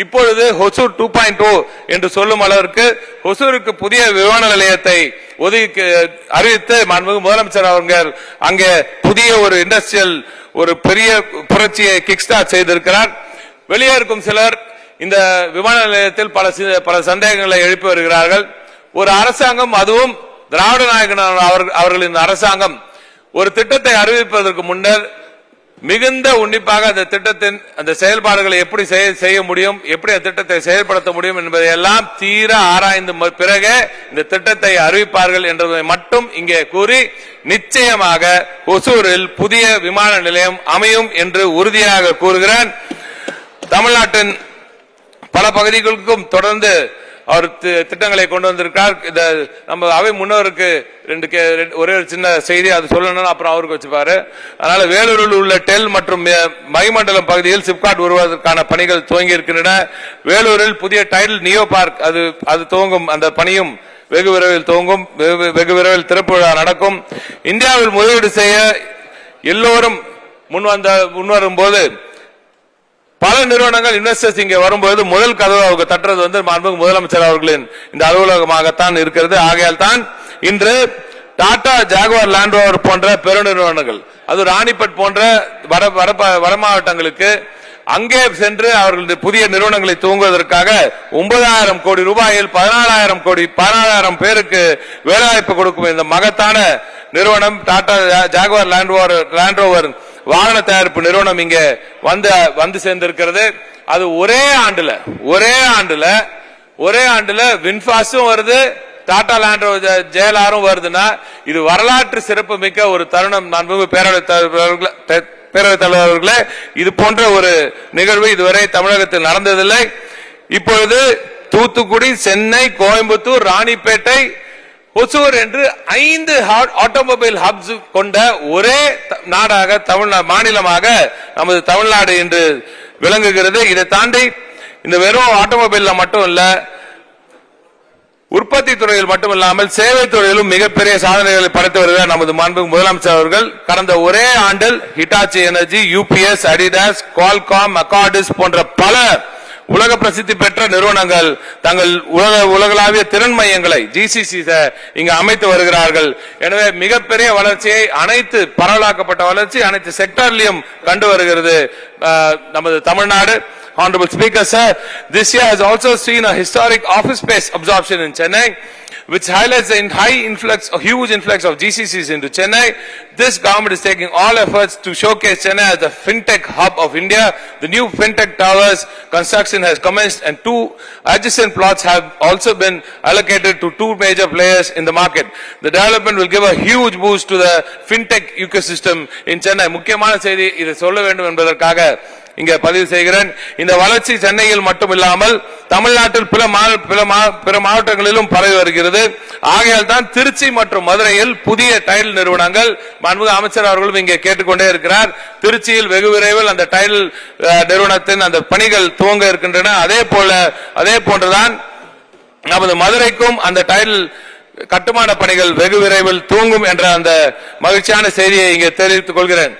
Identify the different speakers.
Speaker 1: இப்பொழுது ஹொசூர் 2.0 என்று சொல்லும் அளவிற்கு ஹொசூருக்கு புதிய விமான நிலையத்தை ஒதுக்கி அறிவித்து மாண்புமிகு முதலமைச்சர் அவர்கள் அங்கே புதிய ஒரு இண்டஸ்ட்ரியல் ஒரு பெரிய புரட்சியை கிக் ஸ்டார்ட் செய்திருக்கிறார். வெளியே இருக்கும் சிலர் இந்த விமான நிலையத்தில் பல சந்தேகங்களை எழுப்பி வருகிறார்கள். ஒரு அரசாங்கம், அதுவும் திராவிட நாயகன் அவர்களின் அரசாங்கம் ஒரு திட்டத்தை அறிவிப்பதற்கு முன்னர் மிகுந்த உன்னிப்பாக அந்த திட்டத்தின் அந்த செயல்பாடுகளை எப்படி செய்ய முடியும், எப்படி அந்த திட்டத்தை செயல்படுத்த முடியும் என்பதை எல்லாம் தீர ஆராய்ந்து பிறகு இந்த திட்டத்தை அறிவிப்பார்கள் என்பதை மட்டும் இங்கே கூறி, நிச்சயமாக ஒசூரில் புதிய விமான நிலையம் அமையும் என்று உறுதியாக கூறுகிறேன். தமிழ்நாட்டின் பல பகுதிகளுக்கும் தொடர்ந்து அவர் திட்டங்களை கொண்டு வந்திருக்கார். இந்த நம்ம அவை முன்னோருக்கு ஒரே ஒரு சின்ன செய்தி அது சொல்லணும், அப்புறம் அவருக்கு வச்சுப்பாரு. அதனால வேலூரில் உள்ள டெல் மற்றும் மைமண்டலம் பகுதியில் சிப்காட் உருவாவதற்கான பணிகள் துவங்கி இருக்கின்றன. வேலூரில் புதிய டைடல் நியோ பார்க் அது துவங்கும், அந்த பணியும் வெகு விரைவில் துவங்கும். வெகு விரைவில் திறப்பு விழா நடக்கும். இந்தியாவில் முதலீடு செய்ய எல்லோரும் முன்வரும் போது பல நிறுவனங்கள் இன்வெஸ்டர்ஸ் இங்கே வரும்போது முதல் கதவு அவங்க தட்டுறது மாண்புமிகு முதலமைச்சர் அவர்களின் இந்த அலுவலகமாகத்தான் இருக்கிறது. ஆகையால் தான் இன்று டாடா, ஜாகுவார், லேண்ட் ரோவர் போன்ற பெருநிறுவனங்கள், அது ராணிப்பட் போன்ற வட மாவட்டங்களுக்கு அங்கே சென்று அவர்களுடைய புதிய நிறுவனங்களை துவங்குவதற்காக 9,000 கோடி ரூபாயில் 14,000 பேருக்கு வேலைவாய்ப்பு கொடுக்கும் இந்த மகத்தான நிறுவனம் டாடா, ஜாகுவார், லேண்ட் ரோவர் வாகன தயாரிப்பு நிறுவனம் இங்கே வந்து சேர்ந்திருக்கிறது. அது ஒரே ஆண்டுல வின்பாஸும் வருது, டாடா லேண்ட் ரோவர் ஜேஎல்ஆரும் வருதுன்னா இது வரலாற்று சிறப்பு மிக்க ஒரு தருணம். பேரவைத் தலைவர்களே, இது போன்ற ஒரு நிகழ்வு இதுவரை தமிழகத்தில் நடந்ததில்லை. இப்பொழுது தூத்துக்குடி, சென்னை, கோயம்புத்தூர், ராணிப்பேட்டை, ஒசூர் என்று 5 ஆட்டோமொபைல் ஹப்ஸ் கொண்ட ஒரே நாடாக மாநிலமாக நமது தமிழ்நாடு என்று விளங்குகிறது. இதை தாண்டி இந்த வெறும் ஆட்டோமொபைல்ல மட்டும் இல்ல, உற்பத்தி துறையில் மட்டுமில்லாமல் சேவை துறையிலும் மிகப்பெரிய சாதனைகளை படைத்து வருகிறார் நமது மாண்புமிகு முதலமைச்சர் அவர்கள். கடந்த ஒரே ஆண்டில் Hitachi Energy, UBS, Adidas, Qualcomm, அக்கார்டிஸ் போன்ற பல உலக பிரசித்தி பெற்ற நிறுவனங்கள் தங்கள் உலகளாவிய திறன் மையங்களை ஜிசிசி இங்கு அமைத்து வருகிறார்கள். எனவே மிகப்பெரிய வளர்ச்சியை, அனைத்து பரவலாக்கப்பட்ட வளர்ச்சி அனைத்து செக்டர்லயும் கண்டு வருகிறது நமது Tamil Nadu. Honorable Speaker, sir, this year has also seen a historic office space absorption in Chennai, which highlights the huge influx of GCCs into Chennai. This government is taking all efforts to showcase Chennai as the fintech hub of India. The new fintech towers construction has commenced and 2 adjacent plots have also been allocated to 2 major players in the market. The development will give a huge boost to the fintech ecosystem in Chennai. முக்கியமான செய்தி இதை சொல்ல வேண்டும் என்பதற்காக இங்கே பதிவு செய்கிறேன். இந்த வளர்ச்சி சென்னையில் மட்டுமில்லாமல் தமிழ்நாட்டில் பிற மாவட்டங்களிலும் பரவி வருகிறது. ஆகையால் தான் திருச்சி மற்றும் மதுரையில் புதிய டைல் நிறுவனங்கள் மாண்புமிகு அமைச்சர் அவர்களும் இங்கே கேட்டுக்கொண்டே இருக்கிறார். திருச்சியில் வெகு விரைவில் அந்த டைல் நிறுவனத்தின் அந்த பணிகள் துவங்க இருக்கின்றன. அதே போன்றுதான் நமது மதுரைக்கும் அந்த டைல் கட்டுமான பணிகள் வெகு விரைவில் துவங்கும் என்ற அந்த மகிழ்ச்சியான செய்தியை இங்கே தெரிவித்துக் கொள்கிறேன்.